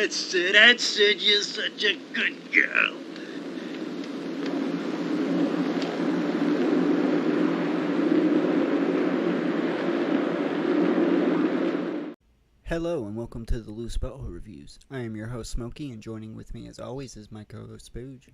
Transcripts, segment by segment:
That's it, you're such a good girl. Hello and welcome to the Loose Butthole Reviews. I am your host Smokey, and joining with me as always is my co-host Spooge.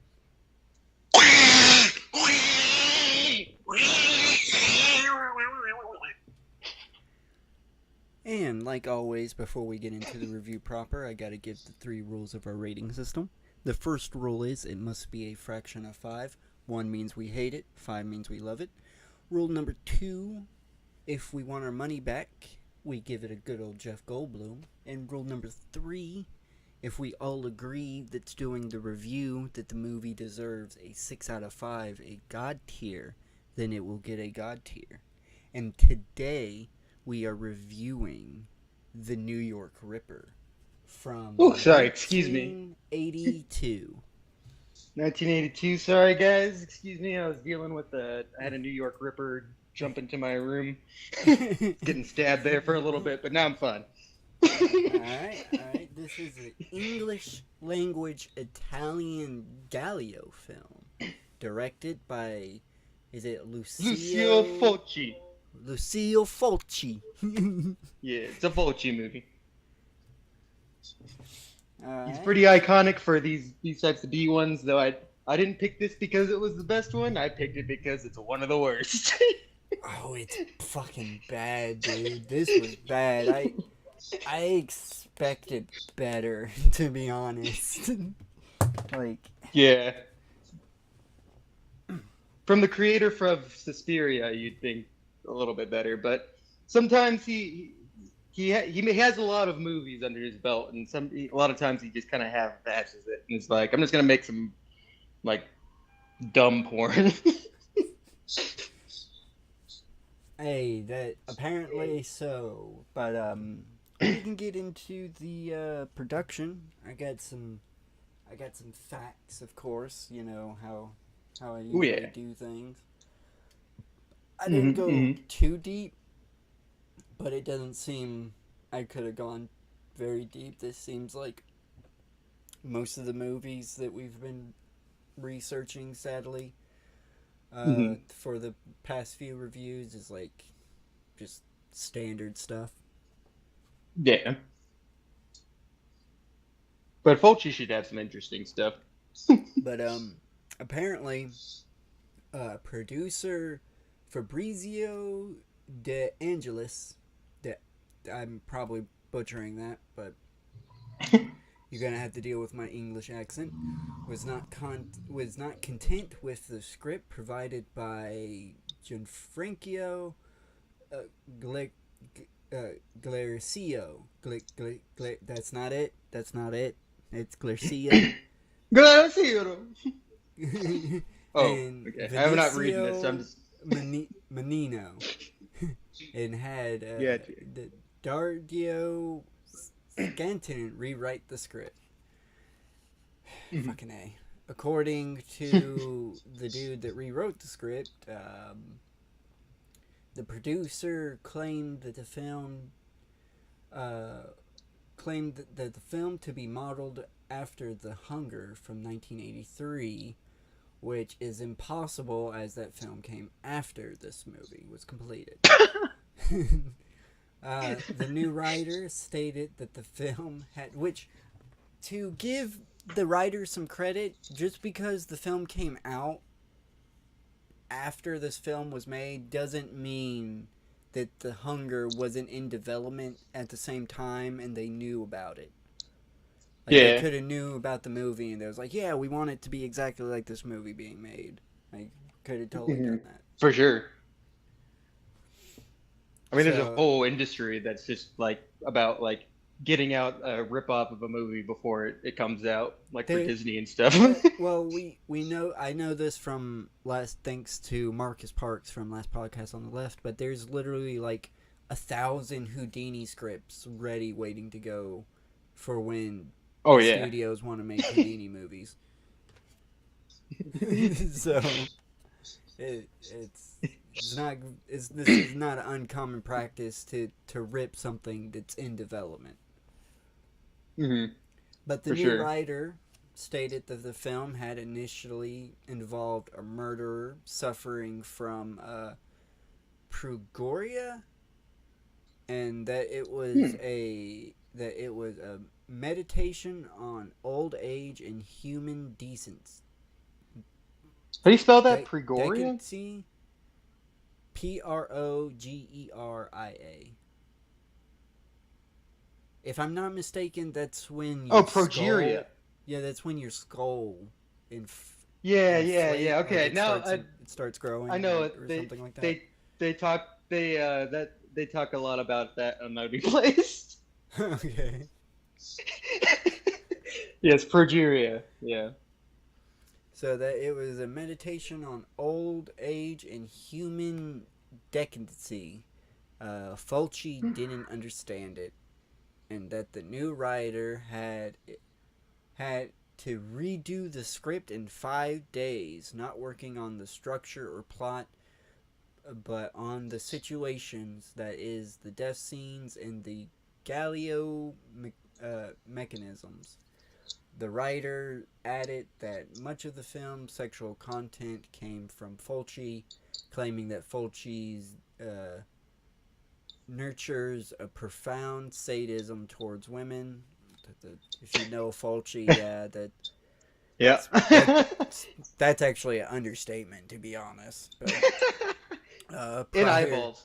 And like always, before we get into the review proper, I gotta give the 3 rules of our rating system. The first rule is it must be a fraction of 5. 1 means we hate it, 5 means we love it. Rule number 2, if we want our money back, we give it a good old Jeff Goldblum. And rule number 3, if we all agree that's doing the review that the movie deserves a 6 out of 5, a God tier, then it will get a God tier. And today, we are reviewing The New York Ripper from 1982. 1982, sorry guys, excuse me, I was dealing with I had a New York Ripper jump into my room, getting stabbed there for a little bit, but now I'm fine. Alright, this is an English language Italian Galileo film, directed by, is it Lucio Fulci. Lucio Fulci. Yeah, it's a Fulci movie. He's pretty iconic for these types of B ones, though I didn't pick this because it was the best one. I picked it because it's one of the worst. Oh, it's fucking bad, dude. This was bad. I expected better, to be honest. Yeah. From the creator of Suspiria, you'd think a little bit better, but sometimes he has a lot of movies under his belt, and a lot of times he just kind of half-asses it, and it's like, I'm just gonna make some like dumb porn. Hey, that apparently so, but we can get into the production. I got some facts, of course. You know how I usually do things. I didn't go too deep, but it doesn't seem I could have gone very deep. This seems like most of the movies that we've been researching, sadly, for the past few reviews is like just standard stuff. Yeah. But Fulci should have some interesting stuff. But apparently, producer Fabrizio De Angelis, I'm probably butchering that, but you're gonna have to deal with my English accent, was not content with the script provided by Gianfranco Glarcio. That's not it. It's Glarcio. Glarcio. And okay. I'm not reading this. I'm just Menino, and had Dario Scanton rewrite the script. Fucking A. According to the dude that rewrote the script, the producer claimed that the film to be modeled after The Hunger from 1983, which is impossible as that film came after this movie was completed. The new writer stated that the film had, which, to give the writer some credit, just because the film came out after this film was made doesn't mean that The Hunger wasn't in development at the same time and they knew about it. They could have knew about the movie and they was like, yeah, we want it to be exactly like this movie being made. Could have totally done that. For sure. I mean, there's a whole industry that's just about getting out a rip-off of a movie before it comes out, for Disney and stuff. Well, we know, I know this from thanks to Marcus Parks from Last Podcast on the Left, but there's literally 1,000 Houdini scripts ready, waiting to go for when studios want to make Houdini movies. So this is not an uncommon practice to rip something that's in development. But the For new sure. writer stated that the film had initially involved a murderer suffering from progeria, and that it was a meditation on old age and human decency. How do you spell that? Pregoria? Decency, Progeria. If I'm not mistaken, that's when Oh, your progeria. skull. Yeah, that's when your skull Yeah, yeah, inflate, yeah. like Okay, now it starts I growing, know or, it. or They something like that. they talk they talk a lot about that on Naughty Place. Okay. Yes, progeria. Yeah. So that it was a meditation on old age and human decency. Fulci didn't understand it, and that the new writer had to redo the script in 5 days, not working on the structure or plot, but on the situations, that is, the death scenes and the Galileo mechanisms. The writer added that much of the film's sexual content came from Fulci, claiming that Fulci's nurtures a profound sadism towards women. If you know Fulci, yeah, Yeah. that that's actually an understatement, to be honest. But In prior eyeballs.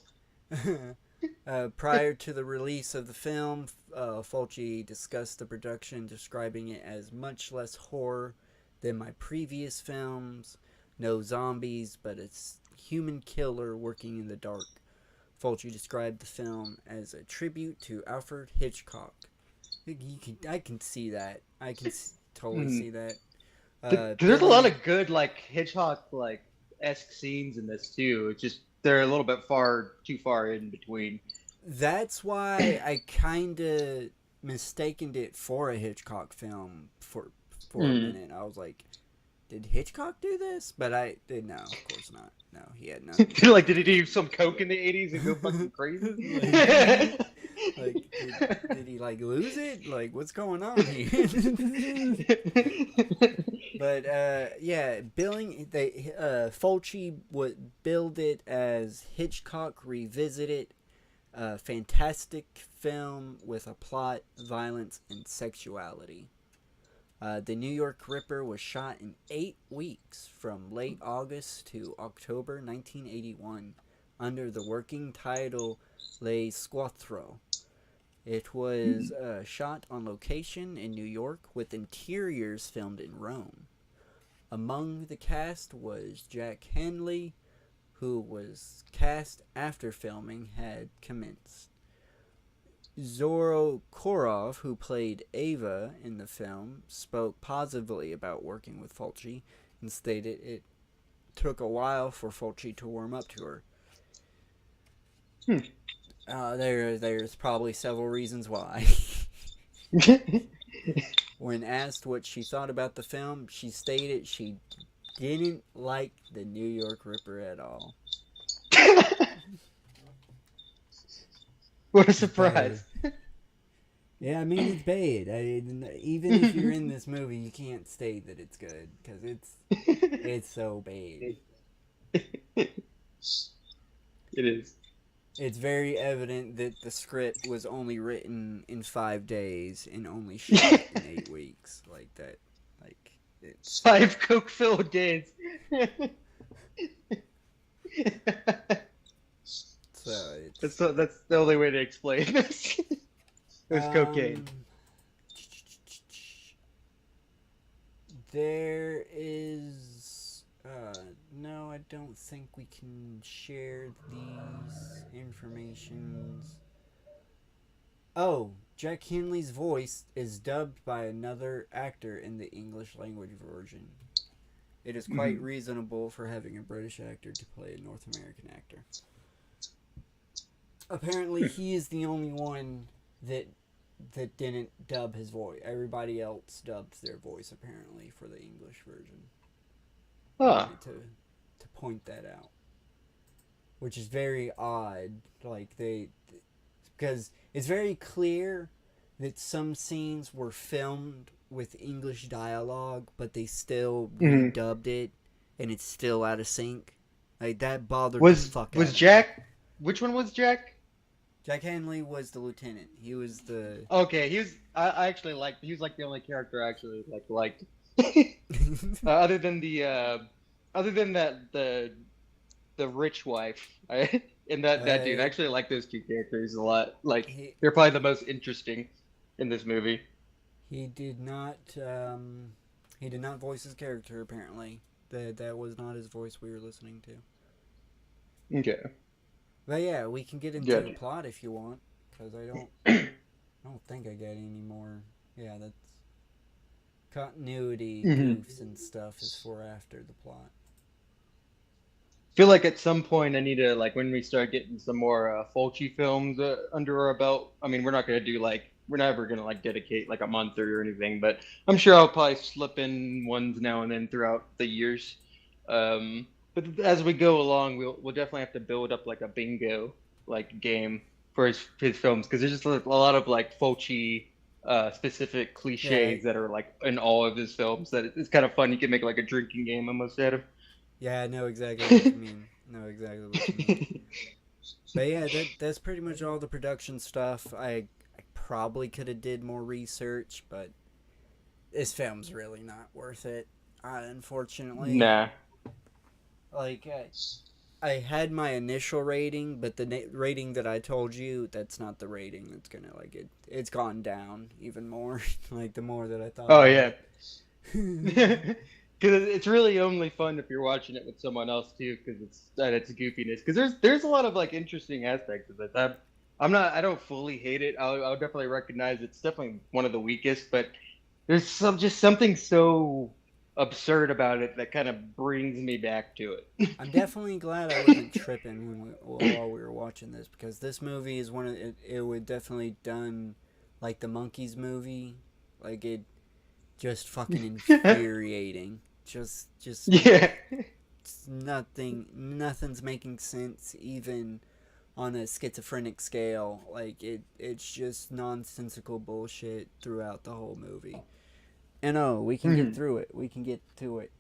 prior to the release of the film, Fulci discussed the production, describing it as much less horror than my previous films. No zombies, but a human killer working in the dark. Fulci described the film as a tribute to Alfred Hitchcock. I can see that. I can totally Mhm. see that. There's a lot Billing of good like Hitchcock like esque scenes in this too. It's just they're a little bit far too far in between. That's why I kind of mistaken it for a Hitchcock film for a Mm. minute. I was like, did Hitchcock do this? But I did no, of course not. No, he had nothing to do Like, with did he this. do some coke in the '80s and go fucking crazy? like did he like lose it? Like what's going on here? But yeah, Fulci would build it as Hitchcock revisited a fantastic film with a plot, violence, and sexuality. The New York Ripper was shot in 8 weeks from late August to October 1981 under the working title Le Squattro. It was shot on location in New York with interiors filmed in Rome. Among the cast was Jack Henley, who was cast after filming had commenced. Zoro Korov, who played Ava in the film, spoke positively about working with Fulci and stated it took a while for Fulci to warm up to her. There's probably several reasons why. When asked what she thought about the film, she stated she didn't like the New York Ripper at all. What a It's bad. surprise. Yeah, I mean it's bad. Even if you're in this movie, you can't state that it's good because it's so bad. It is. It's very evident that the script was only written in 5 days and only shot in 8 weeks. Like that, like it's 5 coke-filled days. so That's it's that's the only way to explain this. It was cocaine. There is no, I don't think we can share these informations. Oh, Jack Henley's voice is dubbed by another actor in the English language version. It is quite reasonable for having a British actor to play a North American actor. Apparently, he is the only one that didn't dub his voice. Everybody else dubbed their voice apparently for the English version. I Huh. wanted to point that out, which is very odd. Like because it's very clear that some scenes were filmed with English dialogue, but they still Mhm. redubbed it, and it's still out of sync. Like, that bothered the fuck Was out of me. Jack? Which one was Jack? Jack Hanley was the lieutenant. He was the. Okay, he was. I actually liked. He was like the only character I actually liked. Other than other than the rich wife, and that dude. I uh, actually like those two characters a lot. Like he they're probably the most interesting in this movie. he did not he did not voice his character apparently. That was not his voice we were listening to. Okay, But yeah, we can get into the good. plot if you want, because I don't think I got any more. Yeah, that's continuity Mhm. goofs and stuff is for after the plot. Feel like at some point I need to like when we start getting some more Fulci films under our belt. I mean, we're not gonna do like we're never gonna like dedicate like a month or anything, but I'm sure I'll probably slip in ones now and then throughout the years. But as we go along, we'll definitely have to build up like a bingo like game for his films because there's just a lot of like Fulci specific Yeah, cliches that are like in all of his films that it's kind of fun. You can make like a drinking game almost out of. yeah, I know exactly what you mean. Know exactly what you mean. But yeah, that's pretty much all the production stuff. I probably could have did more research, but this film's really not worth it. Unfortunately, Nah. like I had my initial rating, but the rating that I told you, that's not the rating. That's gonna like it's gone down even more. Like the more that I thought Oh about yeah. it. Because it's really only fun if you're watching it with someone else too, because it's goofiness. Because there's a lot of like interesting aspects of it. I'm not I don't fully hate it. I'll definitely recognize it's definitely one of the weakest, but there's just something so absurd about it that kind of brings me back to I'm definitely glad I wasn't tripping while we were watching this, because this movie is one of it would definitely done like the Monkeys movie, like it just fucking it. infuriating. Just Yeah. nothing's making sense even on a schizophrenic scale. Like it's just nonsensical bullshit throughout the whole movie. And oh, we can get Mhm. through it. We can get to it.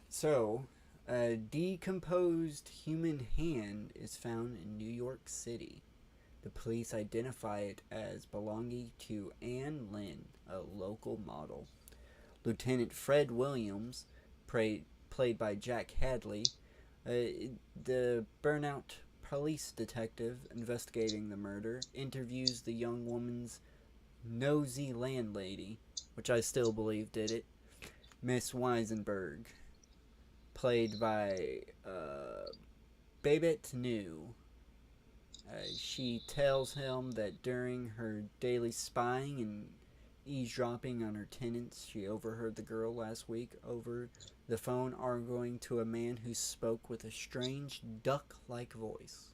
So, a decomposed human hand is found in New York City. The police identify it as belonging to Anne Lynn, a local model. Lieutenant Fred Williams, played by Jack Hadley, the burnout police detective investigating the murder, interviews the young woman's nosy landlady, which I still believe did it, Miss Weisenberg, played by Babette New. She tells him that during her daily spying and eavesdropping on her tenants, she overheard the girl last week over the phone arguing to a man who spoke with a strange duck like voice.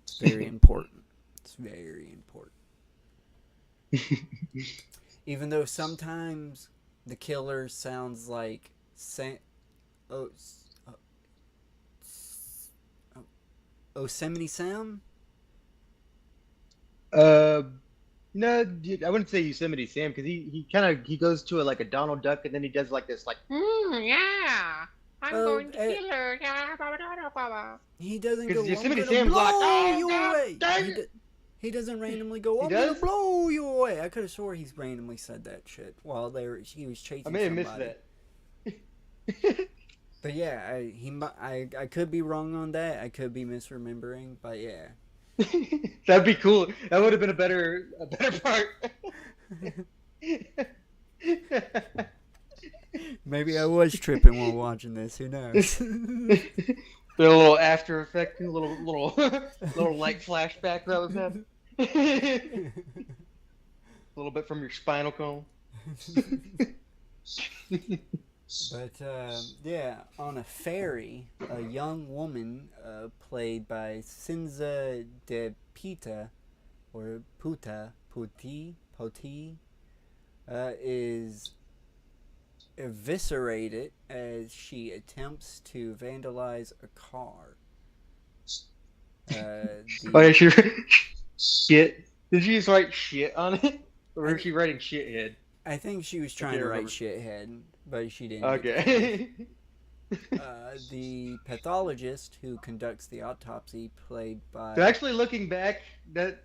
It's very important. It's very important. Even though sometimes the killer sounds like oh, oh, oh, Yosemite Sam. Uh, no, dude, I wouldn't say Yosemite Sam because he kind of he goes to like a Donald Duck and then he does like this like Yeah. I'm Well, going to kill her. Yeah, blah, blah, blah, blah, blah. he doesn't because go, "I'm Yosemite gonna Sam's like blow oh you god away." dang it. He doesn't randomly go, He "I'm gonna does? blow you away." I could have swore he's randomly said that shit while he was I chasing may have missed somebody. that. But yeah, I could be wrong on that. I could be misremembering. But yeah, That'd be cool. That would have been a better part. maybe I was tripping while watching this. Who knows? The little after effect, little light flashback that was happening. A little bit from your spinal column. But yeah, on a ferry, a young woman played by Cinza de Pita, or Poti, is eviscerated as she attempts to vandalize a car. Oh yeah, The sure. Shit. Did she just write shit on it, or was she writing shithead? I think she was I trying can't to write remember. shithead, but she didn't get that far. Okay. The pathologist who conducts the autopsy, played So by actually, looking back, that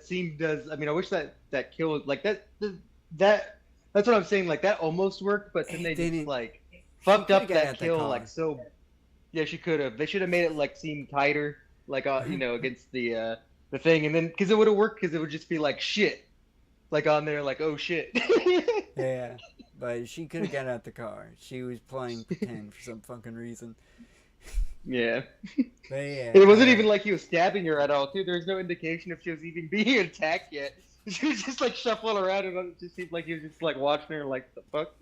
scene does. I mean, I wish that kill like that. That's what I'm saying. Like that almost worked, but then it they just didn't. like She fucked could have up got that out the kill like car. so. Yeah, she could have. They should have made it like seem tighter, like against the thing, and then because it would have worked, because it would just be like shit, like on there, like oh shit. Yeah, but she could have got out the car. She was playing pretend for some fucking reason. Yeah. But yeah, It wasn't even like he was stabbing her at all, too. There was no indication if she was even being attacked yet. She was just like shuffling around, and it just seemed like he was just like watching her, like the fuck.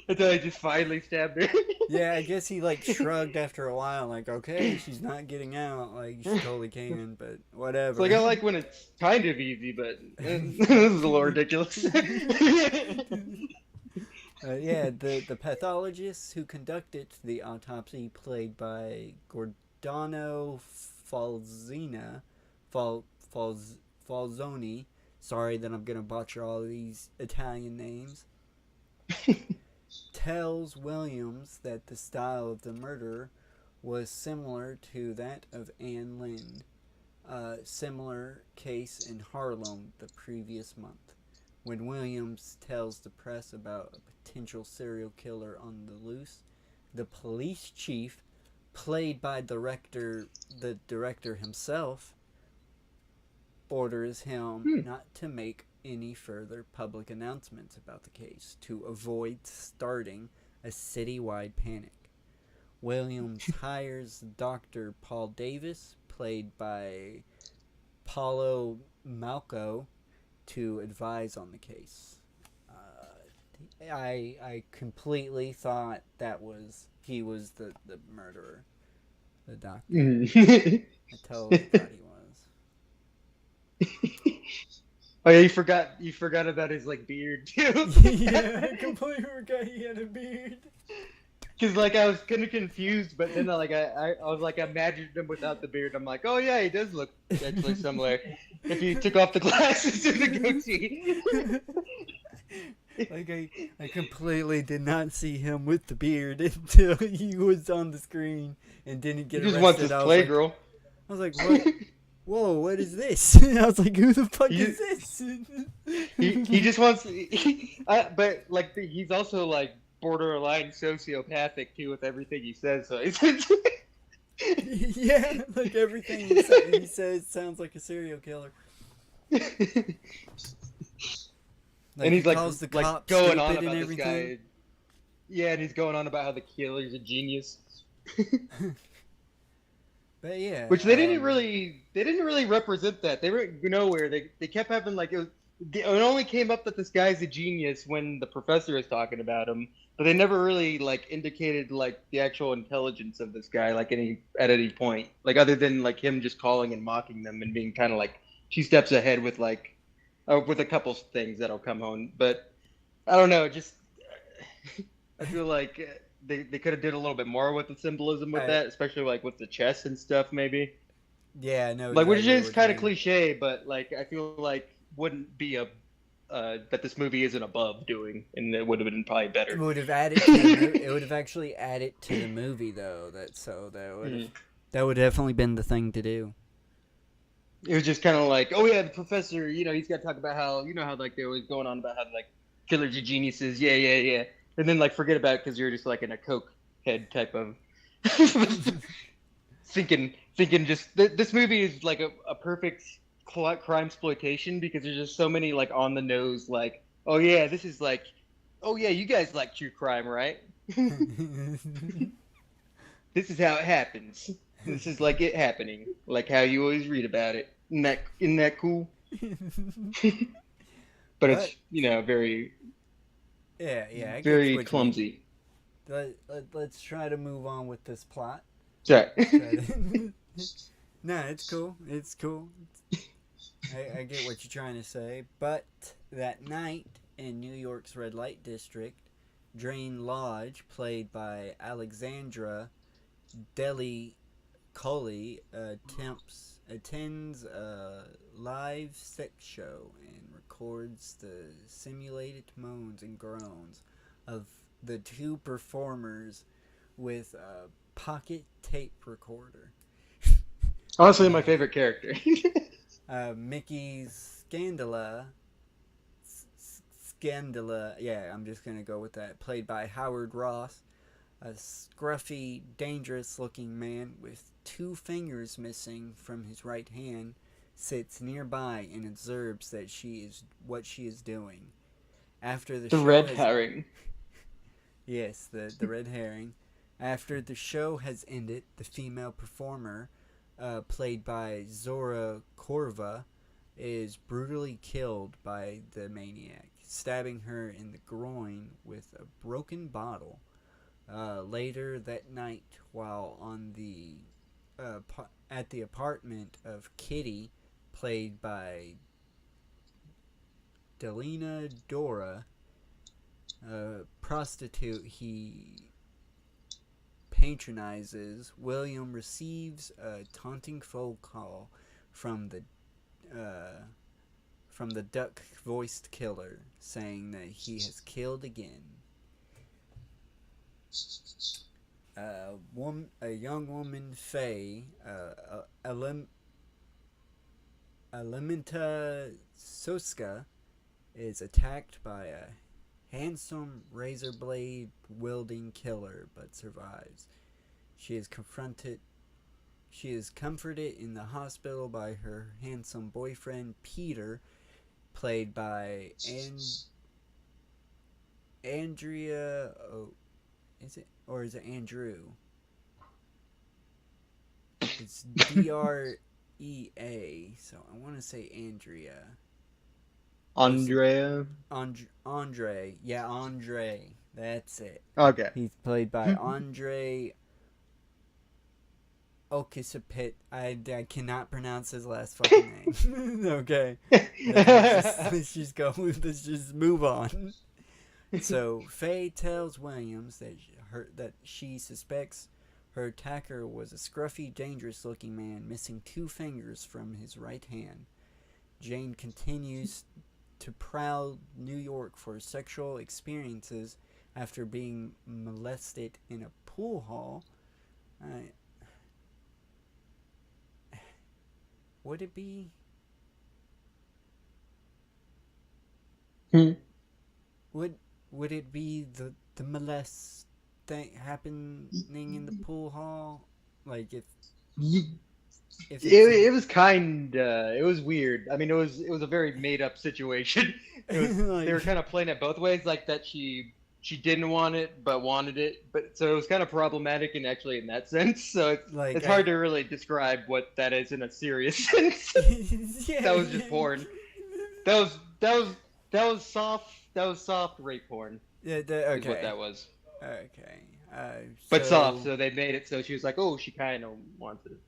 Until I just finally stabbed her. yeah, I guess he like shrugged after a while, like, okay, she's not getting out, like she totally can, but It's whatever. like I like when it's kind of easy, but this is a little ridiculous. Yeah, the pathologist who conducted the autopsy, played by Gordano Fal, Falzoni. Sorry that I'm gonna butcher all of these Italian names. Tells Williams that the style of the murder was similar to that of Anne Lynn, a similar case in Harlem the previous month. When Williams tells the press about a potential serial killer on the loose, the police chief, played by the director himself, orders him not to make any further public announcements about the case to avoid starting a citywide panic. Williams hires Dr. Paul Davis, played by Paulo Malco, to advise on the case. I completely thought he was the murderer, the doctor. I totally thought he was. Oh yeah, you forgot about his like beard too. Yeah, I completely forgot he had a beard. Cause like I was kind of confused, but then like I was like I imagined him without the beard. I'm like, oh yeah, he does look actually similar. If you took off the glasses and the goatee. Like I completely did not see him with the beard until he was on the screen and didn't get He just arrested. wants his playgirl. I was like, what? Whoa, what is this? I was like, who the fuck is this? He just wants, but like he's also like borderline sociopathic too with everything he says. So yeah, like everything he says sounds like a serial killer. Like, and he's he like calls the like cops going on stupid about and this everything. guy. Yeah, and he's going on about how the killer's a genius. But yeah, Which they didn't really represent that. They were nowhere. They kept having like it only came up that this guy's a genius when the professor was talking about him, but they never really like indicated like the actual intelligence of this guy like at any point, like other than like him just calling and mocking them and being kind of like 2 steps ahead with like with a couple things that'll come home. But I don't know, just I feel like they could have did a little bit more with the symbolism with that, especially like with the chest and stuff maybe. Yeah, no, Like which exactly is kind of cliche, but like I feel like wouldn't be a that this movie isn't above doing, and it would have been probably better. It would have added. It would have actually added to the movie, though. That would have definitely been the thing to do. It was just kind of like, oh yeah, the professor, he's got to talk about how, how like they always going on about how like killers are geniuses, yeah, and then like forget about it because you're just like in a coke head type of thinking. Just this movie is like a perfect crime exploitation because there's just so many like on the nose like, oh yeah, this is like, oh yeah, you guys like true crime, right? This is how it happens. This is like it happening, like how you always read about it. Isn't that cool? But it's very I very clumsy. Let's try to move on with this plot. Sorry. No, it's cool. It's cool. I get what you're trying to say. But that night in New York's red light district, Drain Lodge, played by Alexandra Cully attends a live sex show and records the simulated moans and groans of the two performers with a pocket tape recorder. Honestly, my favorite character. Mickey's Scandala, yeah, I'm just gonna go with that, played by Howard Ross, a scruffy, dangerous-looking man with two fingers missing from his right hand, sits nearby and observes that she is doing. After the The show red has herring. Yes, the red herring. After the show has ended, the female performer, played by Zora Korva, is brutally killed by the maniac, stabbing her in the groin with a broken bottle. Later that night, while on the at the apartment of Kitty, played by Delina Dora, a prostitute he patronizes, William receives a taunting phone call from the duck-voiced killer, saying that he has killed again. A young woman, Faye, Alimenta Soska, is attacked by a handsome razor blade wielding killer, but survives. She is comforted in the hospital by her handsome boyfriend Peter, played by Andrea. Oh, is it Andrew? It's Drea, so I want to say Andrea. Andrea. Andre. Yeah, Andre. That's it. Okay. He's played by Andre Okisapit. I cannot pronounce his last fucking name. Okay. Let's just move on. So, Faye tells Williams that she suspects her attacker was a scruffy, dangerous-looking man missing two fingers from his right hand. Jane continues to prowl New York for sexual experiences after being molested in a pool hall. Would it be? Would it be the molest thing happening in the pool hall? Like if it was it was weird. I mean, it was a very made up situation. It was, Like- they were kind of playing it both ways, like that she didn't want it but wanted it, but so it was kind of problematic and actually in that sense. So it's hard to really describe what that is in a serious sense. Yeah. That was just porn. That was soft rape porn. Yeah, Is what that was. Okay. But soft, so they made it so she was like, oh, she kind of wants it.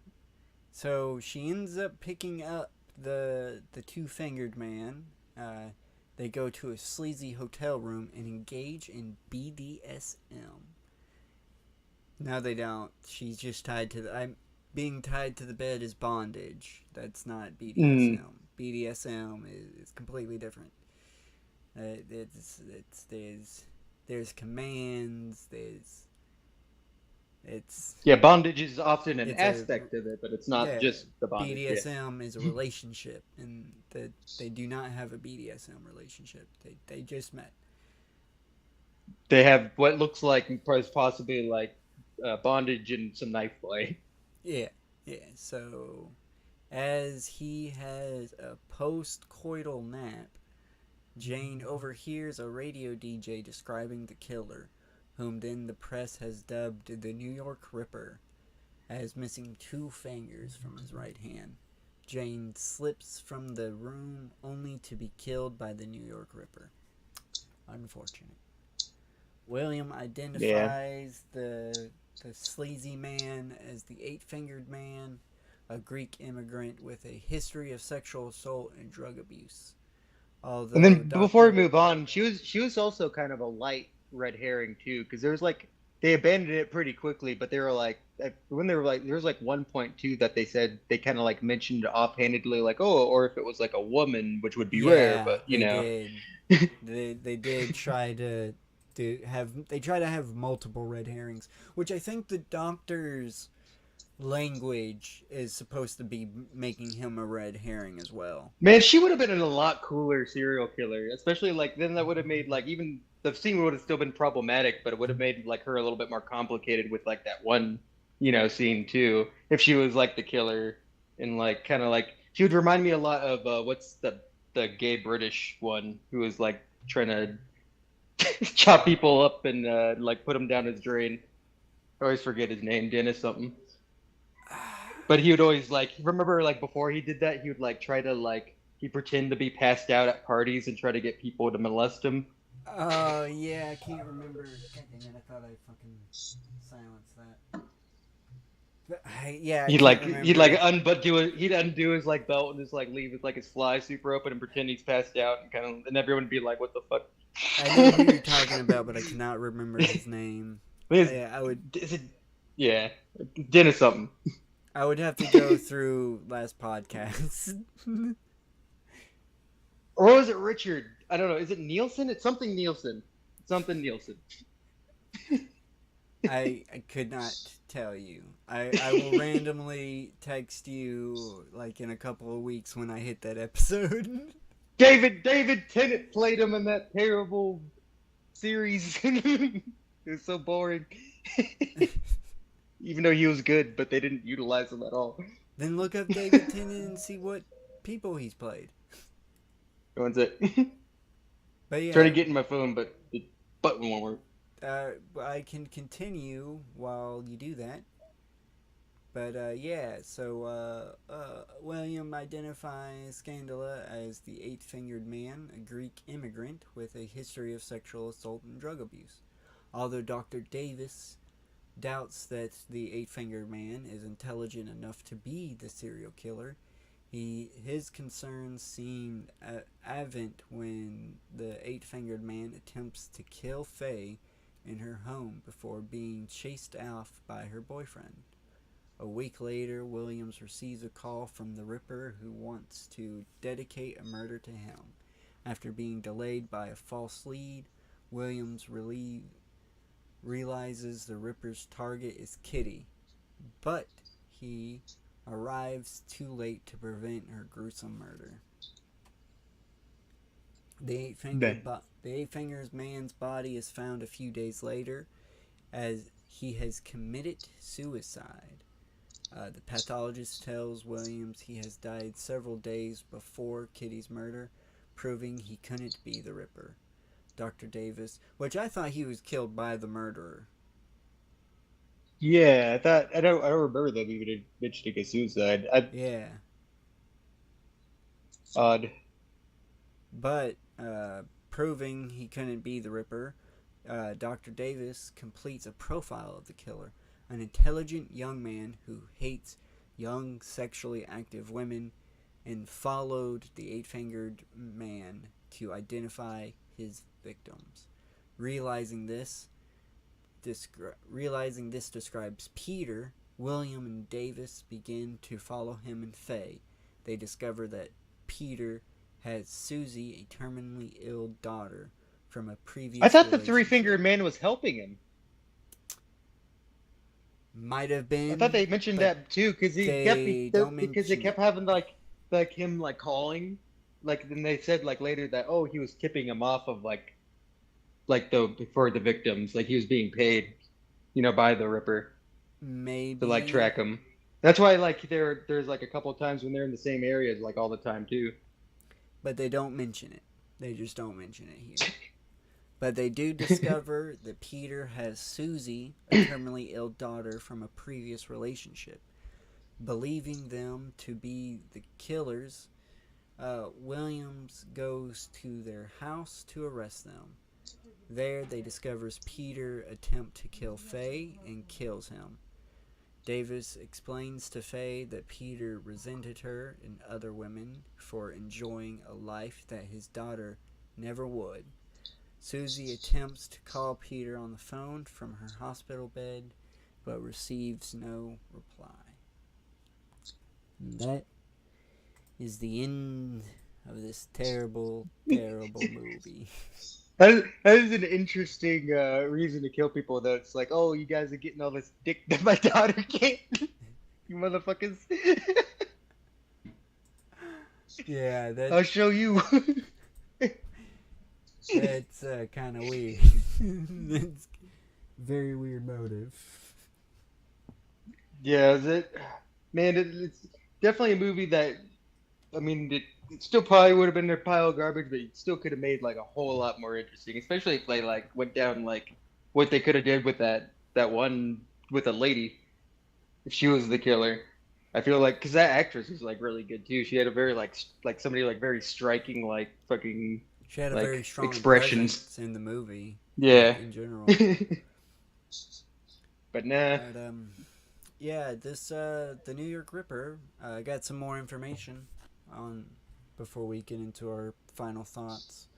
So she ends up picking up the two-fingered man. They go to a sleazy hotel room and engage in BDSM. No, they don't. She's just tied to being tied to the bed is bondage. That's not BDSM. BDSM is completely different. There's commands. Bondage is often an aspect of it, but it's not just the bondage. BDSM is a relationship, and that they do not have a BDSM relationship. They just met. They have what looks like possibly like bondage and some knife play. Yeah. So, as he has a post-coital nap, Jane overhears a radio DJ describing the killer, whom then the press has dubbed the New York Ripper, as missing two fingers from his right hand. Jane slips from the room only to be killed by the New York Ripper. Unfortunate. William identifies the sleazy man as the eight-fingered man, a Greek immigrant with a history of sexual assault and drug abuse. Although and then before we move on, she was also kind of a light red herring too, because there was like they abandoned it pretty quickly, but they were like when they were like there was like 1.2 that they said they kind of like mentioned offhandedly like oh or if it was like a woman which would be rare, Yeah, but you they know. did. They did try to have multiple red herrings, which I think the doctor's language is supposed to be making him a red herring as well. Man, she would have been a lot cooler serial killer, especially like then that would have made like even the scene would have still been problematic, but it would have made like her a little bit more complicated with like that one, scene too. If she was like the killer and like kind of like she would remind me a lot of what's the gay British one who was like trying to chop people up and like put them down his drain. I always forget his name, Dennis something. But he would always like remember like before he did that, he would like try to like he pretend to be passed out at parties and try to get people to molest him. Oh yeah, I can't remember. God dang it! I thought I fucking silenced that. But I He'd can't like remember. he'd undo his like belt and just like leave his like his fly super open and pretend he's passed out and kind of and everyone would be like, "What the fuck?" I know who you're talking about, but I cannot remember his name. His- I would is it, yeah, Dennis something. have to go through last podcast. Or was it Richard? I don't know. Is it Nielsen? It's something Nielsen. Something Nielsen. I could not tell you. I will randomly text you like in a couple of weeks when I hit that episode. David Tennant played him in that terrible series. It was so boring. Even though he was good, but they didn't utilize him at all. Then look up David Tennant and see what people he's played. When's it? But yeah, Trying to get in my phone, but the button won't work. I can continue while you do that. But William identifies Scandala as the eight-fingered man, a Greek immigrant with a history of sexual assault and drug abuse. Although Dr. Davis doubts that the eight-fingered man is intelligent enough to be the serial killer, his concerns seem avent when the eight-fingered man attempts to kill Faye in her home before being chased off by her boyfriend. A week later, Williams receives a call from the Ripper who wants to dedicate a murder to him. After being delayed by a false lead, Williams realizes the Ripper's target is Kitty, but he arrives too late to prevent her gruesome murder. The eight-fingered man's body is found a few days later as he has committed suicide. The pathologist tells Williams he has died several days before Kitty's murder, proving he couldn't be the Ripper. Dr. Davis, which I thought he was killed by the murderer. Yeah, I don't remember them even mentioning a suicide. Yeah. Odd. But, proving he couldn't be the Ripper, Dr. Davis completes a profile of the killer. An intelligent young man who hates young, sexually active women and followed the eight-fingered man to identify his victims. Realizing this describes Peter, William and Davis begin to follow him and Faye. They discover that Peter has Susie, a terminally ill daughter, from a previous I thought the relationship. three-fingered man was helping him. Might have been. I thought they mentioned that too, because they kept having like him like calling, like then they said like later that he was tipping him off of like for the victims, like he was being paid, by the Ripper Maybe to like track him. That's why like there's like a couple times when they're in the same areas like all the time too. But they don't mention it. They just don't mention it here. But they do discover that Peter has Susie, a terminally ill daughter from a previous relationship. Believing them to be the killers, Williams goes to their house to arrest them. There, they discovers Peter attempt to kill Faye and kills him. Davis explains to Faye that Peter resented her and other women for enjoying a life that his daughter never would. Susie attempts to call Peter on the phone from her hospital bed, but receives no reply. And that is the end of this terrible, terrible movie. That is an interesting reason to kill people, though. It's like, oh, you guys are getting all this dick that my daughter can't. You motherfuckers. Yeah, I'll show you. that's kind of weird. That's very weird motive. Yeah, man, it's definitely a movie that, I mean, it still probably would have been a pile of garbage, but it still could have made like a whole lot more interesting, especially if they like went down like what they could have did with that one with a lady, if she was the killer. I feel like because that actress was like really good too. She had a very like somebody like very striking like fucking She had a like very strong expressions. presence in the movie. Yeah. In general. But nah. But yeah, this the New York Ripper. I got some more information on before we get into our final thoughts.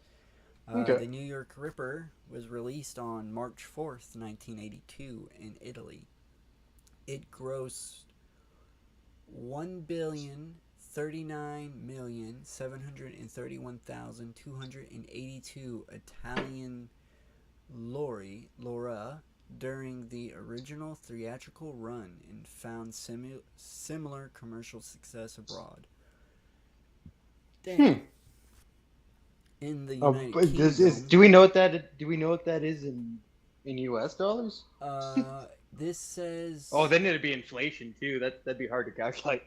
Okay. The New York Ripper was released on March 4th, 1982 in Italy. It grossed $1,039,731,282 Italian lira during the original theatrical run and found similar commercial success abroad. Damn. In the United Kingdom, do we know what that is in US dollars? This says. Oh, then it'd be inflation too. That'd be hard to calculate.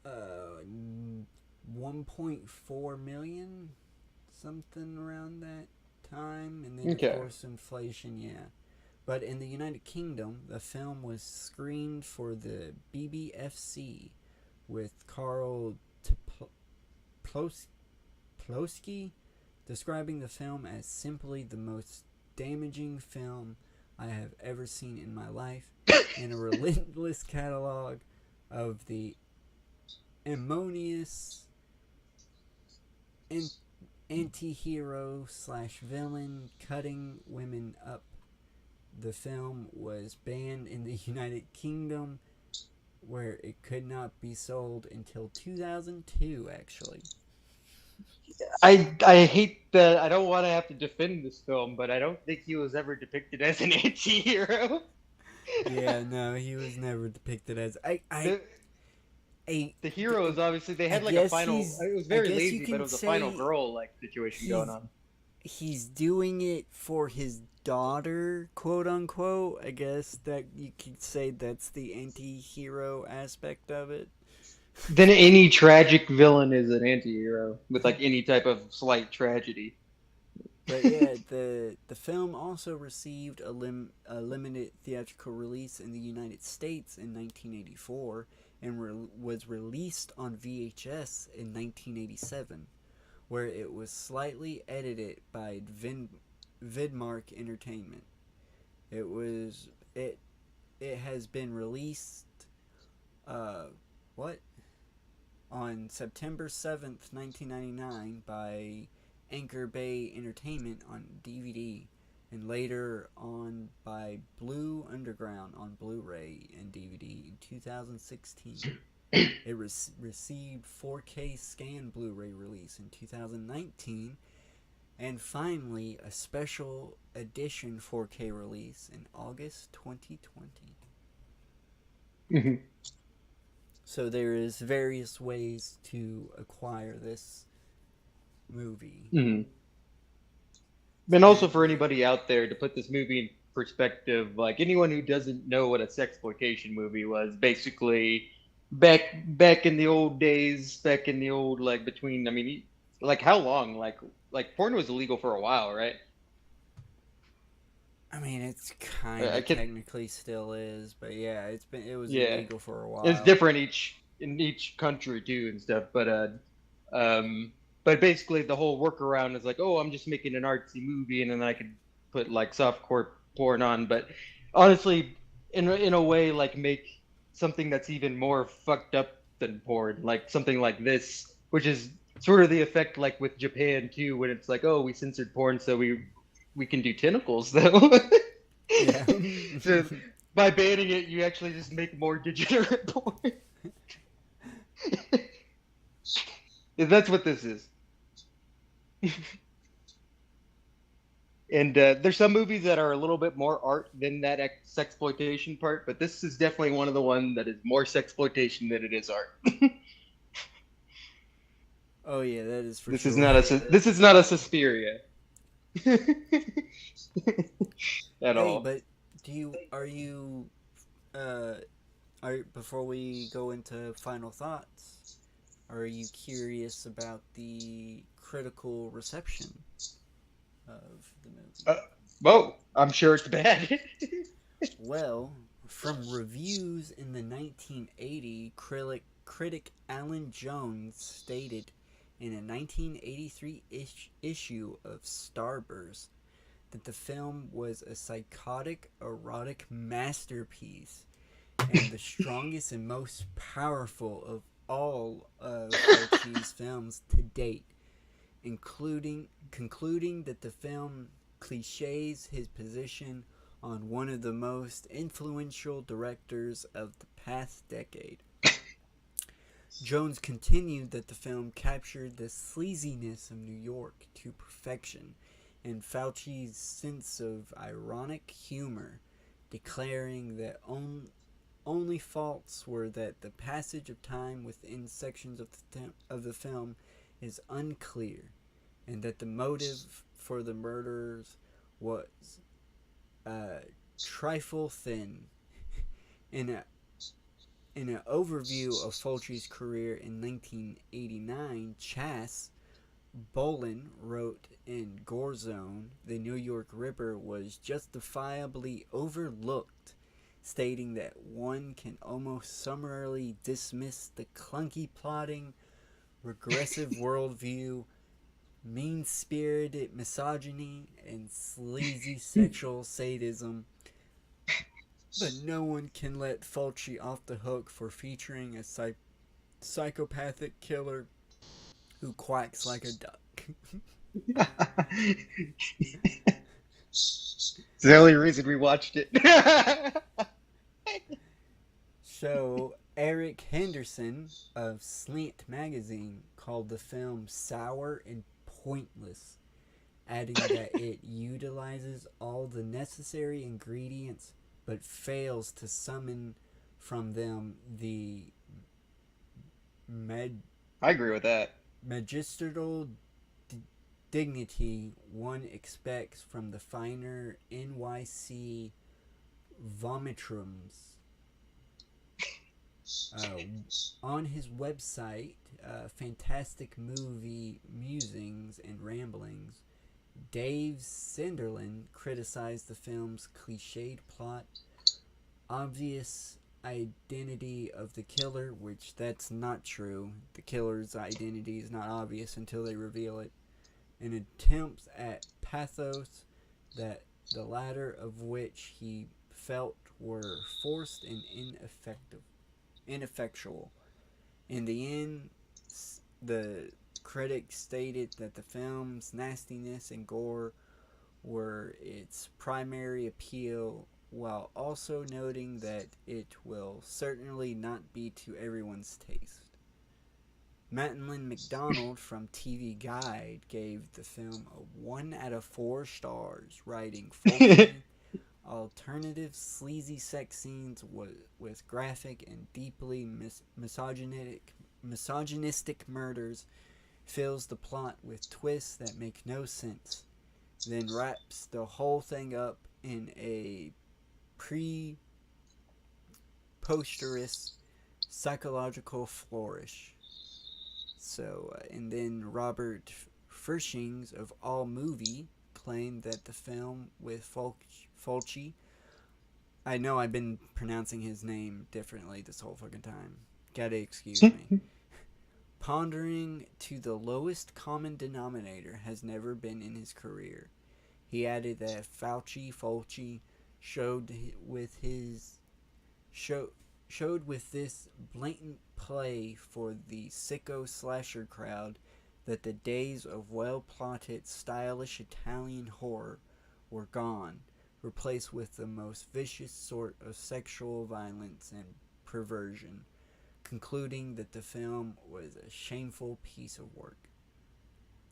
1.4 million, something around that time, and then Okay. of course inflation, yeah. But in the United Kingdom, the film was screened for the BBFC with Carl Plosky describing the film as simply the most damaging film I have ever seen in my life, and a relentless catalog of the ammonious anti-hero / villain cutting women up. The film was banned in the United Kingdom, where it could not be sold until 2002, actually. I hate that. I don't want to have to defend this film, but I don't think he was ever depicted as an anti-hero. Yeah, no, he was never depicted as The heroes obviously they had like a final. It was very lazy, but it was a final girl like situation going on. He's doing it for his daughter, quote unquote. I guess that you could say that's the anti-hero aspect of it. Then any tragic villain is an anti-hero with like any type of slight tragedy. But yeah, the film also received a limited theatrical release in the United States in 1984 and was released on VHS in 1987, where it was slightly edited by Vidmark Entertainment. It has been released on September 7th, 1999 by Anchor Bay Entertainment on DVD, and later on by Blue Underground on Blu-ray and DVD in 2016. It received 4K scan Blu-ray release in 2019, and finally a special edition 4K release in August 2020. Mm-hmm. So there is various ways to acquire this movie. Mm-hmm. And also for anybody out there to put this movie in perspective, like anyone who doesn't know what a sexploitation movie was, basically back in the old days, back in the old like between, I mean, like how long? Like porn was illegal for a while, right? I mean, it's kind of technically still is, but yeah, it was illegal for a while. It's different in each country too and stuff, but basically the whole workaround is like, oh, I'm just making an artsy movie and then I could put like softcore porn on, but honestly, in a way, like make something that's even more fucked up than porn, like something like this, which is sort of the effect like with Japan too, when it's like, oh, we censored porn, so we can do tentacles though. Yeah. So by banning it, you actually just make more degenerate porn. That's what this is. And there's some movies that are a little bit more art than that sexploitation part, but this is definitely one of the one that is more sexploitation than it is art. Oh yeah, that is for This is sure. not a this is not a Suspiria at Hey, all. but are you uh before we go into final thoughts, are you curious about the critical reception of the movie? Uh, Whoa, I'm sure it's bad. Well, from reviews in the 1980, critic Alan Jones stated in a 1983 issue of Starburst that the film was a psychotic, erotic masterpiece and the strongest and most powerful of all of Fulci's films to date, concluding that the film cliches his position on one of the most influential directors of the past decade. Jones continued that the film captured the sleaziness of New York to perfection and Fauci's sense of ironic humor, declaring that only faults were that the passage of time within sections of the film is unclear, and that the motive for the murders was trifle thin. In a in an overview of Fulci's career in 1989, Chas Bolin wrote in Gore Zone, the New York Ripper was justifiably overlooked, stating that one can almost summarily dismiss the clunky plotting, regressive worldview, mean-spirited misogyny, and sleazy sexual sadism, but no one can let Fulci off the hook for featuring a psychopathic killer who quacks like a duck. It's the only reason we watched it. So, Eric Henderson of Slant magazine called the film sour and pointless, adding that it utilizes all the necessary ingredients but fails to summon from them the I agree with that. magistral dignity one expects from the finer NYC vomitrums. On his website, Fantastic Movie Musings and Ramblings, Dave Sunderland criticized the film's cliched plot, obvious identity of the killer, which that's not true. The killer's identity is not obvious until they reveal it, and attempts at pathos that the latter of which he felt were forced and ineffectual. In the end, the critics stated that the film's nastiness and gore were its primary appeal, while also noting that it will certainly not be to everyone's taste. Madeline McDonald from TV Guide gave the film a 1 out of 4 stars, writing Fulci alternative sleazy sex scenes with graphic and deeply misogynistic murders, fills the plot with twists that make no sense, then wraps the whole thing up in a preposterous psychological flourish. So, and then Robert Frischings of AllMovie claimed that the film with Fulci, I know I've been pronouncing his name differently this whole fucking time. Gotta excuse me. Pondering to the lowest common denominator has never been in his career. He added that Fulci showed with this blatant play for the sicko slasher crowd that the days of well-plotted, stylish Italian horror were gone, replaced with the most vicious sort of sexual violence and perversion, concluding that the film was a shameful piece of work.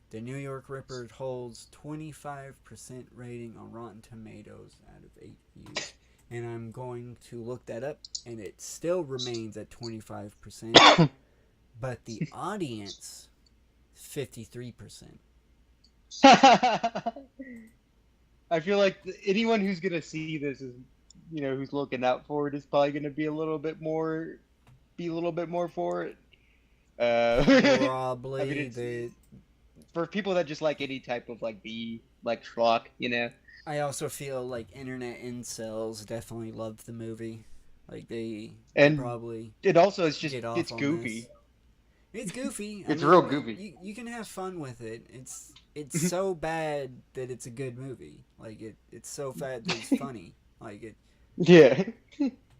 The New York Ripper holds 25% rating on Rotten Tomatoes out of 8 views. And I'm going to look that up, and it still remains at 25%, but the audience, 53%. I feel like anyone who's gonna see this is, who's looking out for it is probably gonna be a little bit more for it. Probably I mean, for people that just like any type of like B like schlock. I also feel like internet incels definitely loved the movie. Like they And probably it also is just get off it's on goofy. this. It's goofy. It's real goofy. You can have fun with it. It's so bad that it's a good movie. Like it's so bad that it's funny. Like Yeah.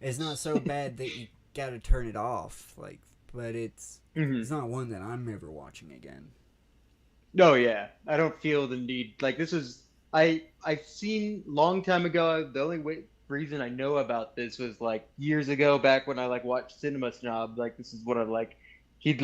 it's not so bad that you gotta turn it off. Like, but it's not one that I'm ever watching again. No, yeah. I don't feel the need. Like this is I've seen long time ago. The only reason I know about this was like years ago, back when I like watched Cinema Snob. Like this is what I like. He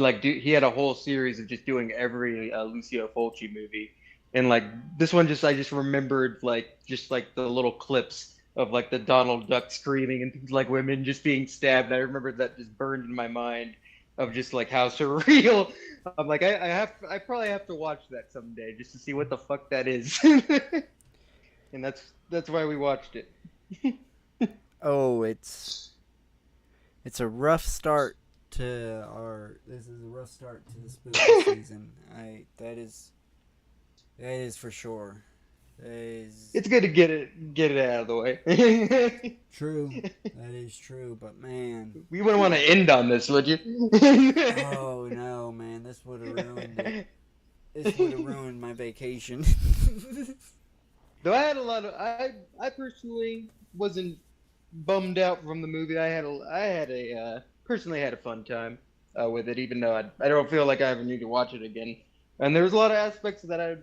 had a whole series of just doing every Lucio Fulci movie, and like this one I just remembered like the little clips of like the Donald Duck screaming and like women just being stabbed. I remember that just burned in my mind of just like how surreal. I'm like I probably have to watch that someday just to see what the fuck that is. And that's why we watched it. Oh, it's a rough start to this is a rough start to the spooky season. That is for sure. It's good to get it out of the way. True. That is true, but man, we wouldn't want to end on this, would you? Oh no, man, this would have ruined it. This would have ruined my vacation. Though I had a lot of I personally wasn't bummed out from the movie. I personally had a fun time with it, even though I don't feel like I ever need to watch it again. And there was a lot of aspects that I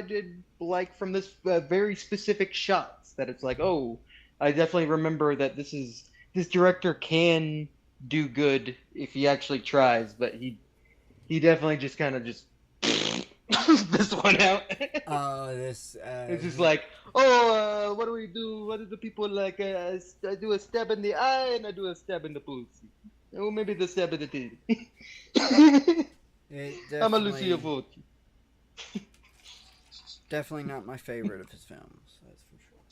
did like from this very specific shots. That it's like, oh, I definitely remember that this director can do good if he actually tries, but he definitely just kind of just this one out. This. It's just like, oh, what do we do? What do the people like? I do a stab in the eye and I do a stab in the pussy. Oh, maybe the stab in the titty. I'm a Lucio Fulci. Definitely not my favorite of his films. That's for sure.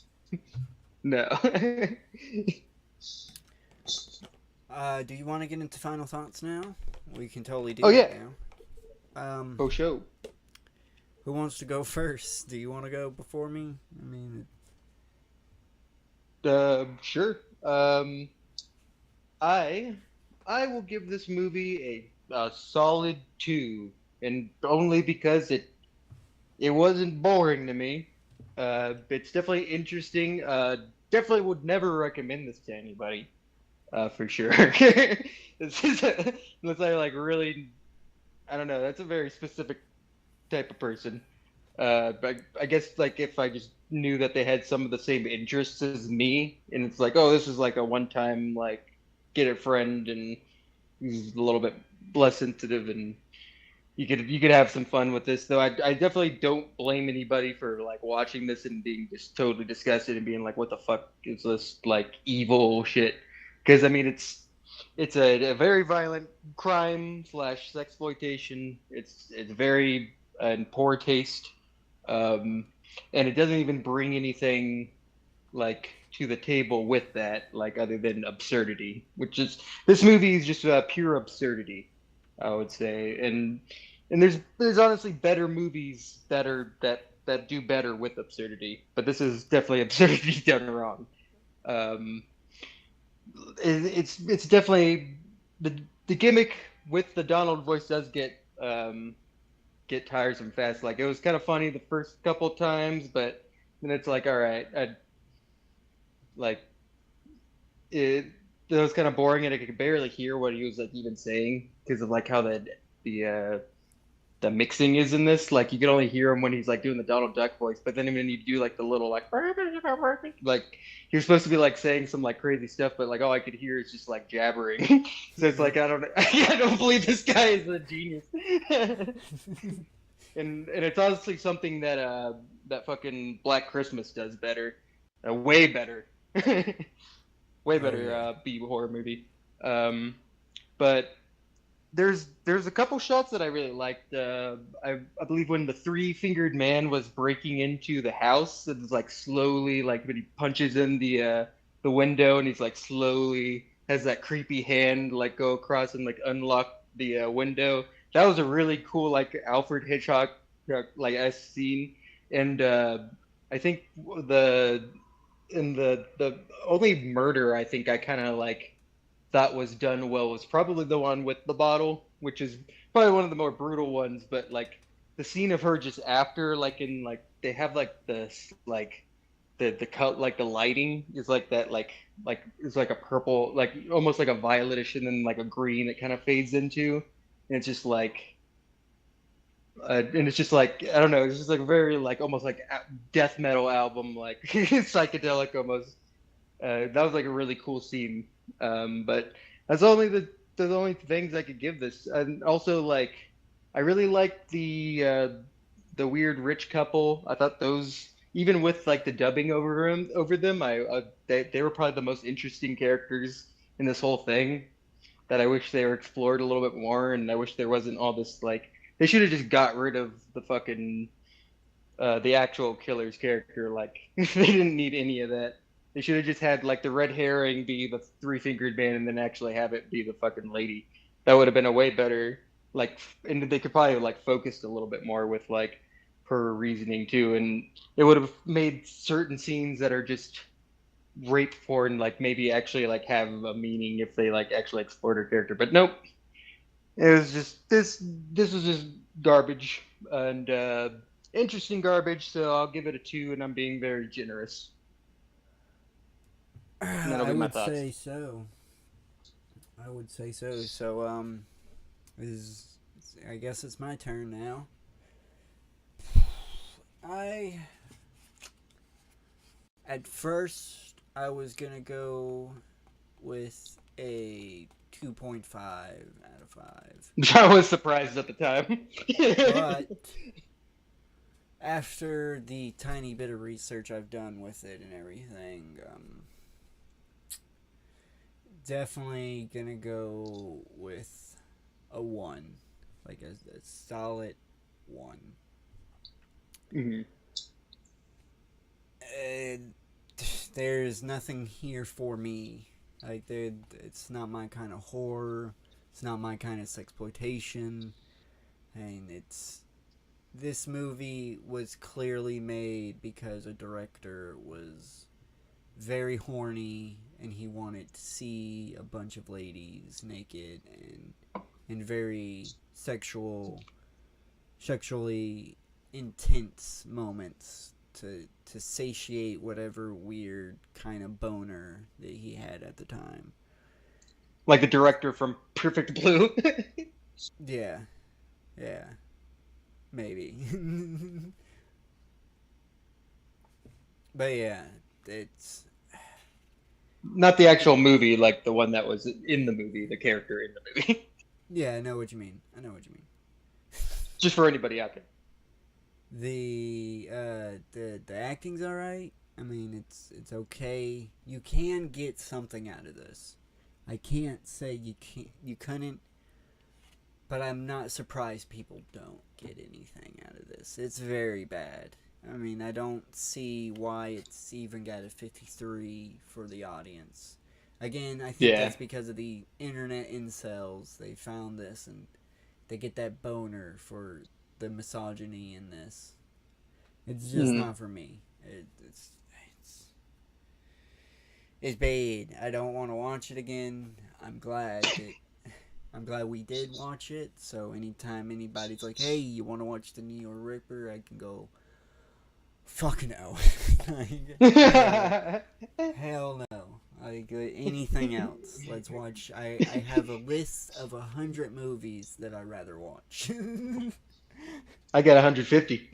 No. Do you want to get into final thoughts now? We can totally do that now. Oh, show. Who wants to go first? Do you want to go before me? I mean, sure. I will give this movie a solid 2, and only because it wasn't boring to me. It's definitely interesting. Definitely would never recommend this to anybody. For sure. Unless I like really, I don't know. That's a very specific type of person. But I guess like if I just knew that they had some of the same interests as me, and it's like, oh, this is like a one-time like get a friend, and he's a little bit less sensitive, and you could have some fun with this. Though I definitely don't blame anybody for like watching this and being just totally disgusted and being like, what the fuck is this like evil shit? Because I mean, it's a very violent crime / sexploitation. It's very in poor taste, and it doesn't even bring anything like to the table with that, like other than absurdity. Which is this movie is just pure absurdity, I would say. And there's honestly better movies that do better with absurdity, but this is definitely absurdity done wrong. It's definitely the gimmick with the Donald voice does get tiresome fast. Like it was kind of funny the first couple times, but then it's like, all right, it was kind of boring, and I could barely hear what he was like even saying because of like how the the mixing is in this. Like you can only hear him when he's like doing the Donald Duck voice, but then when you do like the little like you're supposed to be like saying some like crazy stuff, but like all I could hear is just like jabbering. So it's like I don't believe this guy is a genius. And it's honestly something that that fucking Black Christmas does better, way better, way better B horror movie. But there's a couple shots that I really liked. I believe when the three-fingered man was breaking into the house, it's like slowly, like when he punches in the window and he's like slowly has that creepy hand like go across and like unlock the window. That was a really cool like Alfred Hitchcock like scene, and I think the only murder I think I kind of like thought was done well was probably the one with the bottle, which is probably one of the more brutal ones. But like the scene of her just after, like in like they have like this like the cut like the lighting is like that like it's like a purple like almost like a violetish and then like a green that kind of fades into, and it's just like and it's just like I don't know, it's just like very like almost like death metal album like psychedelic almost. That was like a really cool scene. But that's only the only things I could give this. And also like I really liked the weird rich couple. I thought those even with like the dubbing over them, they were probably the most interesting characters in this whole thing that I wish they were explored a little bit more, and I wish there wasn't all this like they should have just got rid of the fucking the actual killer's character. Like they didn't need any of that. They should have just had like the red herring be the three-fingered man, and then actually have it be the fucking lady. That would have been a way better like, and they could probably like focused a little bit more with like her reasoning too, and it would have made certain scenes that are just rape porn like maybe actually like have a meaning if they like actually explored her character. But nope, it was just this was just garbage and interesting garbage. So I'll give it a 2, and I'm being very generous. And that'll I be my would thoughts. say so. I would say so. So is I guess it's my turn now. At first I was gonna go with a 2.5 out of 5. I was surprised at the time. But after the tiny bit of research I've done with it and everything, definitely gonna go with a 1. Like a solid 1. Mm-hmm. There's nothing here for me. Like, it's not my kind of horror. It's not my kind of sexploitation. And this movie was clearly made because a director was very horny and he wanted to see a bunch of ladies naked and very sexually intense moments to satiate whatever weird kind of boner that he had at the time. Like the director from Perfect Blue. Yeah. Maybe. But yeah, it's Not the actual movie, like the one that was in the movie, the character in the movie. yeah, I know what you mean. Just for anybody out there. The acting's all right. I mean, it's okay. You can get something out of this. I can't say you couldn't, but I'm not surprised people don't get anything out of this. It's very bad. I mean, I don't see why it's even got a 53 for the audience. Again, I think that's because of the internet incels. They found this and they get that boner for the misogyny in this. It's just not for me. It's bad. I don't want to watch it again. I'm glad we did watch it. So anytime anybody's like, "Hey, you want to watch the New York Ripper?" I can go, "Fuck no." Hell no. Like anything else. Let's watch. I have a list of 100 movies that I'd rather watch. I got 150.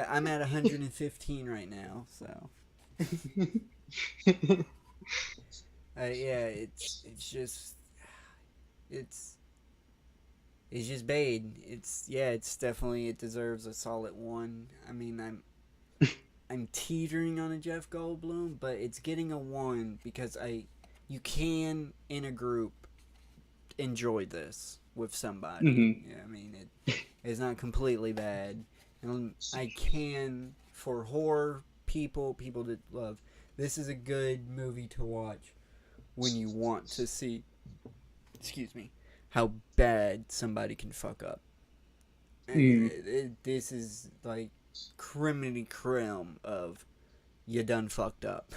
I'm at 115 right now, so yeah, it's it's just Bade. It's definitely, it deserves a solid one. I mean, I'm teetering on a Jeff Goldblum, but it's getting a one because you can in a group enjoy this with somebody. Hmm. Yeah, I mean it's not completely bad, and I can for horror people that love. This is a good movie to watch when you want to see, excuse me, how bad somebody can fuck up. Mm. This is like criminy creme of you done fucked up.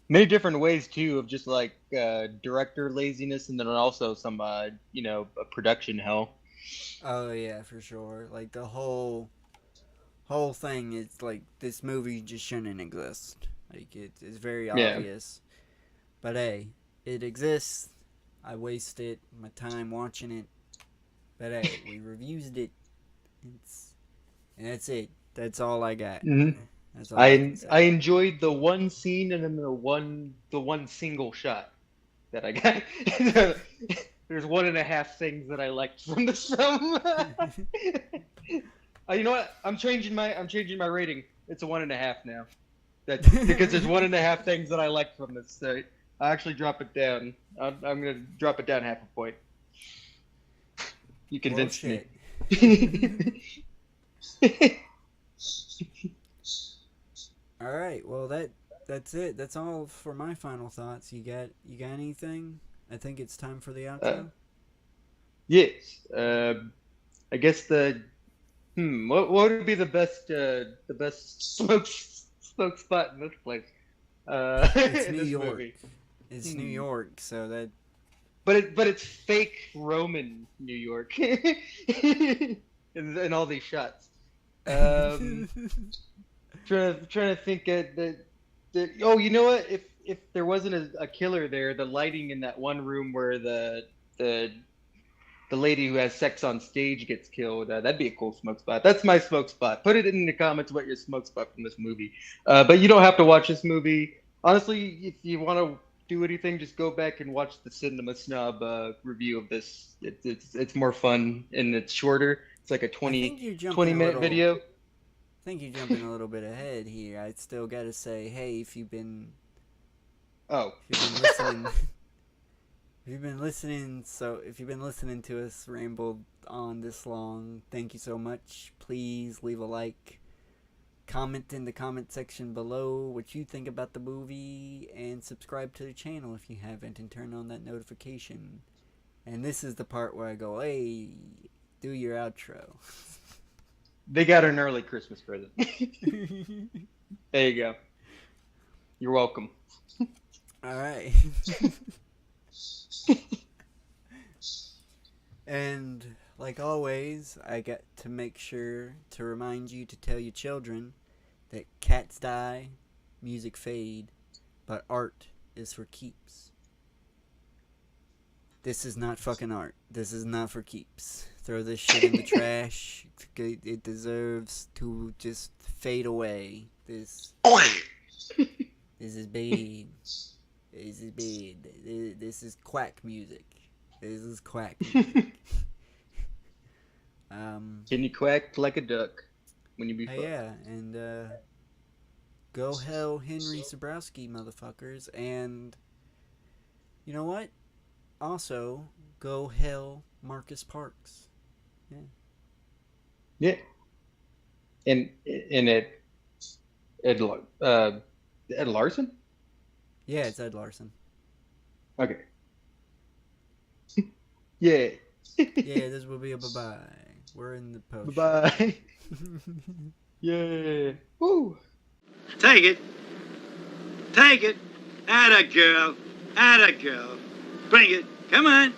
Many different ways too of just like director laziness, and then also some production hell. Oh yeah, for sure. Like the whole thing is like this movie just shouldn't exist. Like it's very Yeah. obvious. But hey, it exists. I wasted my time watching it. But hey, we reviewed it. It's and that's it. That's all I got. Hmm. That's all I can I say. enjoyed the one scene and then the one single shot that I got. There's one and a half things that I liked from this film. You know what? I'm changing my rating. It's a 1.5 now. That's because there's one and a half things that I liked from this. So I actually drop it down. I'm gonna drop it down half a point. You Well, convinced me. shit. All right. Well, that's it. That's all for my final thoughts. You got anything? I think it's time for the uh, outro. yes. I guess what would be the best smoke spot in this place? It's In New this York. movie. It's New Hmm. York, so that But it's fake Roman New York in all these shots. Um, trying to think oh, you know what? If there wasn't a killer there, the lighting in that one room where the the lady who has sex on stage gets killed, that'd be a cool smoke spot. That's my smoke spot. Put it in the comments what your smoke spot from this movie. But you don't have to watch this movie. Honestly, if you want to do anything, just go back and watch the Cinema Snob review of this. It's more fun and it's shorter. It's like a I 20, think you're jumping 20 a minute little. video. I think you're jumping a little bit ahead here. I still got to say, hey, Oh. if you've been listening, if you've been listening to us ramble on this long, thank you so much. Please leave a like, comment in the comment section below what you think about the movie, and subscribe to the channel if you haven't, and turn on that notification. And this is the part where I go, hey, do your outro. They got an early Christmas present. There you go. You're welcome. All right. And like always, I got to make sure to remind you to tell your children that cats die, music fade, but art is for keeps. This is not fucking art. This is not for keeps. Throw this shit in the trash. It deserves to just fade away. This is bad. This is bad. This is quack music. This is quack music. Can you quack like a duck when you be fucked? Yeah, and go hell Henry Zabrowski, motherfuckers, and you know what? Also, go hell Marcus Parks. Yeah. Yeah. And Ed Larson? Yeah, it's Ed Larson. Okay. Yeah. Yeah, this will be a bye-bye. We're in the post. Bye-bye. Yeah. Woo. Take it. Take it. Atta girl. Atta girl. Bring it. Come on.